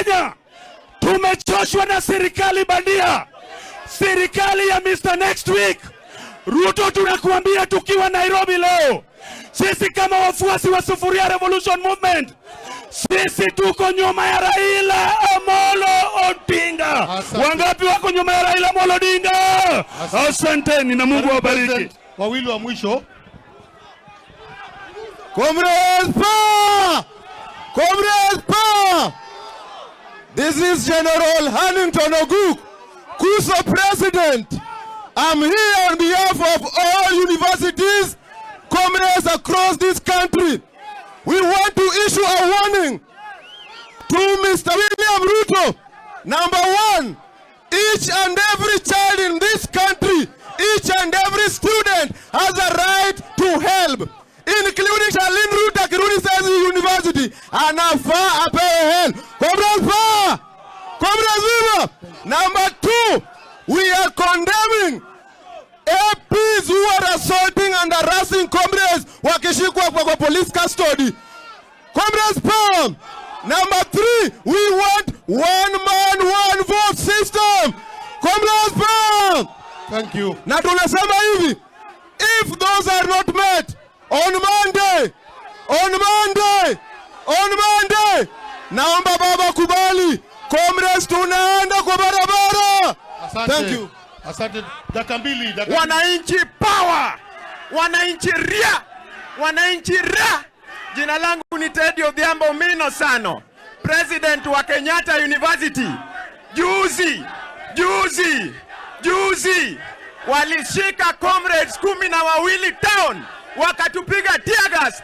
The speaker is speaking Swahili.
Kenya tumechoshwa na serikali bandia, serikali ya Mr. Next Week. Ruto, tunakuambia tukiwa Nairobi leo, sisi kama wafuasi wa Sufuria Revolution Movement, sisi tuko nyuma ya Raila Amolo Odinga. Wangapi wako nyuma ya Raila Amolo Odinga? Asanteni na Mungu awabariki. Wawili wa mwisho. Comrades power! Comrades power! This is General Hannington Oguk, Kuso President. I'm here on behalf of all universities, comrades across this country. We want to issue a warning to Mr. William Ruto. Number one, each and every child in this country, each and every student has a right to help, including Charlene Ruto Kiruni Science University. Anafaa apewe help. Comrades power! Comrades viva! Number two, we are condemning APs who are assaulting and harassing comrades wakishikwa kwa police custody. Comrades power! Number three, we want one man, one vote system. Comrades power! Thank you. Na tunasema hivi, if those are not met on Monday, naomba baba kubali, comrades tunaenda kwa barabara. Asante. Thank you. Asante. Dakika mbili. Wananchi power, wananchi ria, wananchi ra. Jina langu ni Teddy Odhiambo Mino Sano, President wa Kenyatta University. Juzi walishika comrades 12 town, wakatupiga tear gas